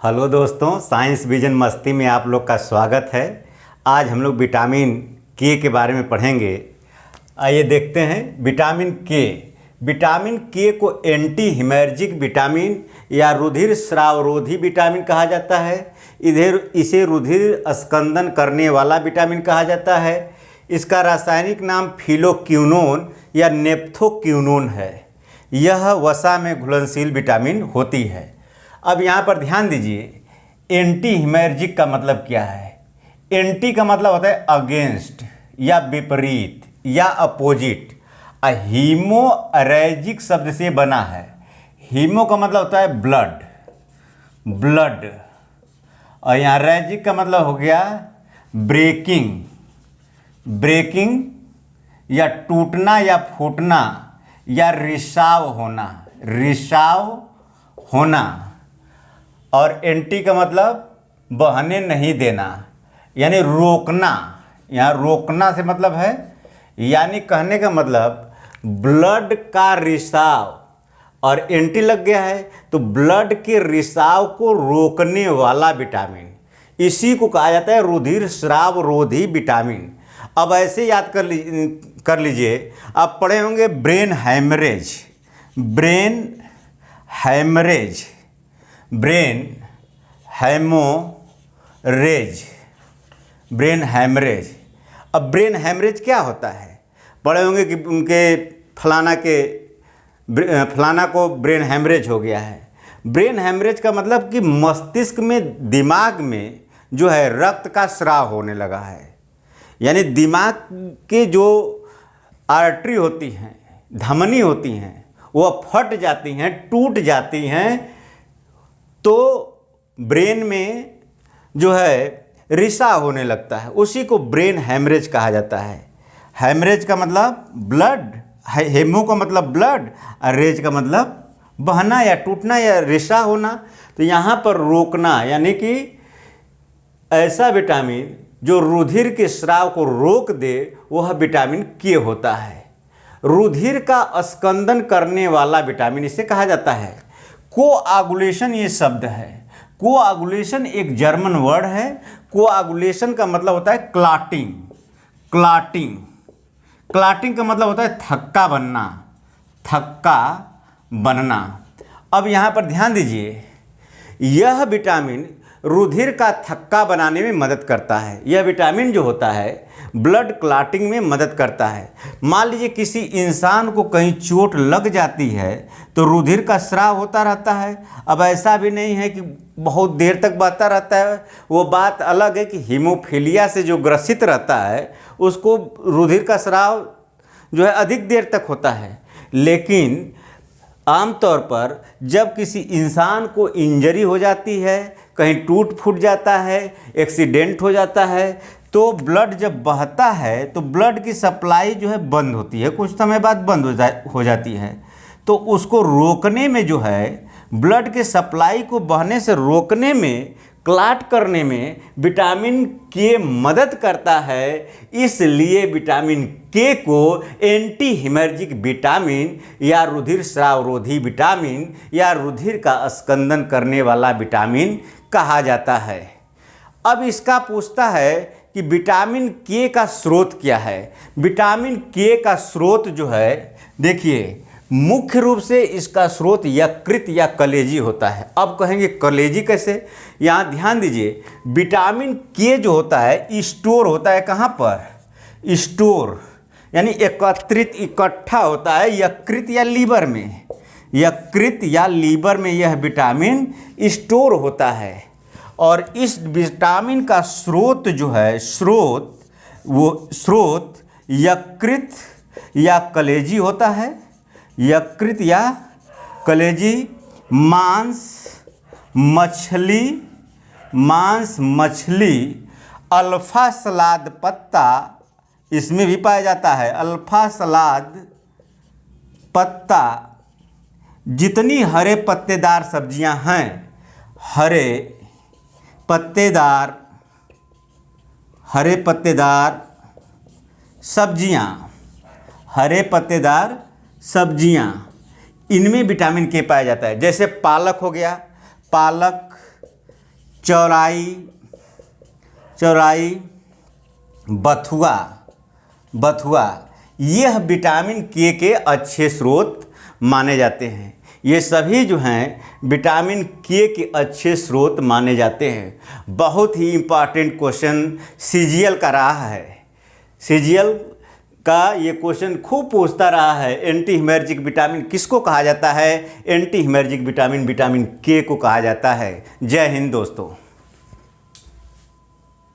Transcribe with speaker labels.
Speaker 1: Hello दोस्तों, science vision मस्ती में आप लोग का स्वागत है। आज हम लोग विटामिन के बारे में पढ़ेंगे। आइए देखते हैं। विटामिन के को एंटी हिमर्जिक विटामिन या रुधिर स्रावरोधी विटामिन कहा जाता है। इसे रुधिर स्कंदन करने वाला विटामिन कहा जाता है। इसका रासायनिक नाम फिलोक्विनोन या नेप्थोक्विनोन है। यह वसा में घुलनशील विटामिन होती है। अब यहाँ पर ध्यान दीजिए, एंटी हिमर्जिक का मतलब क्या है। एंटी का मतलब होता है अगेंस्ट या विपरीत या अपोजिट। हीमोरैजिक शब्द से बना है। हीमो का मतलब होता है ब्लड और यहाँ रैजिक का मतलब हो गया ब्रेकिंग या टूटना या फूटना या रिसाव होना। और एंटी का मतलब बहने नहीं देना यानी रोकना। यहाँ रोकना से मतलब है, यानी कहने का मतलब ब्लड का रिसाव, और एंटी लग गया है तो ब्लड के रिसाव को रोकने वाला विटामिन, इसी को कहा जाता है रुधिर स्राव रोधी विटामिन। अब ऐसे याद कर लीजिए, आप पढ़े होंगे ब्रेन हैमरेज। अब ब्रेन हैमरेज क्या होता है, पढ़े होंगे कि उनके फलाना को ब्रेन हैमरेज हो गया है। ब्रेन हैमरेज का मतलब कि मस्तिष्क में, दिमाग में जो है रक्त का स्राव होने लगा है। यानी दिमाग के जो आर्टरी होती हैं, धमनी होती हैं, वह फट जाती हैं, टूट जाती हैं, तो ब्रेन में जो है रिसाव होने लगता है। उसी को ब्रेन हैमरेज कहा जाता है। हैमरेज का मतलब ब्लड, हेमो का मतलब ब्लड और रेज का मतलब बहना या टूटना या रिसाव होना। तो यहाँ पर रोकना, यानी कि ऐसा विटामिन जो रुधिर के स्राव को रोक दे, वह विटामिन के होता है। रुधिर का स्कंदन करने वाला विटामिन इसे कहा जाता है। कोआगुलेशन ये शब्द है। कोआगुलेशन एक जर्मन वर्ड है। कोआगुलेशन का मतलब होता है क्लाटिंग का मतलब होता है थक्का बनना। अब यहाँ पर ध्यान दीजिए, यह विटामिन रुधिर का थक्का बनाने में मदद करता है। यह विटामिन जो होता है ब्लड क्लॉटिंग में मदद करता है। मान लीजिए किसी इंसान को कहीं चोट लग जाती है तो रुधिर का स्राव होता रहता है। अब ऐसा भी नहीं है कि बहुत देर तक बहता रहता है। वो बात अलग है कि हीमोफीलिया से जो ग्रसित रहता है उसको रुधिर का स्राव जो है अधिक देर तक होता है। लेकिन आमतौर पर जब किसी इंसान को इंजरी हो जाती है, कहीं टूट फूट जाता है, एक्सीडेंट हो जाता है, तो ब्लड जब बहता है तो ब्लड की सप्लाई जो है बंद होती है, कुछ समय बाद बंद हो जाती है। तो उसको रोकने में जो है, ब्लड के सप्लाई को बहने से रोकने में, क्लॉट करने में विटामिन के मदद करता है। इसलिए विटामिन के को एंटी हिमर्जिक विटामिन या रुधिर स्रावरोधी विटामिन या रुधिर का स्कंदन करने वाला विटामिन कहा जाता है। अब इसका पूछता है कि विटामिन के का स्रोत क्या है। विटामिन के का स्रोत जो है, देखिए, मुख्य रूप से इसका स्रोत यकृत या कलेजी होता है। अब कहेंगे कलेजी कैसे, यहाँ ध्यान दीजिए, विटामिन के जो होता है स्टोर होता है कहाँ पर, स्टोर यानी एकत्रित, इकट्ठा होता है यकृत या लीवर में। यह विटामिन स्टोर होता है। और इस विटामिन का स्रोत जो है, स्रोत यकृत या कलेजी होता है। यकृत या कलेजी, मांस मछली, अल्फा सलाद पत्ता इसमें भी पाया जाता है। अल्फा सलाद पत्ता, जितनी हरे पत्तेदार सब्जियां हैं, हरे पत्तेदार सब्जियां, इनमें विटामिन के पाया जाता है। जैसे पालक हो गया, पालक चौलाई, चौलाई, बथुआ, बथुआ, यह विटामिन के अच्छे स्रोत माने जाते हैं। ये सभी जो हैं विटामिन के अच्छे स्रोत माने जाते हैं। बहुत ही इम्पॉर्टेंट क्वेश्चन सीजीएल का रहा है। सीजीएल का ये क्वेश्चन खूब पूछता रहा है। एंटी हिमोरेजिक विटामिन किसको कहा जाता है? एंटी हिमोरेजिक विटामिन विटामिन के को कहा जाता है। जय हिंद दोस्तों।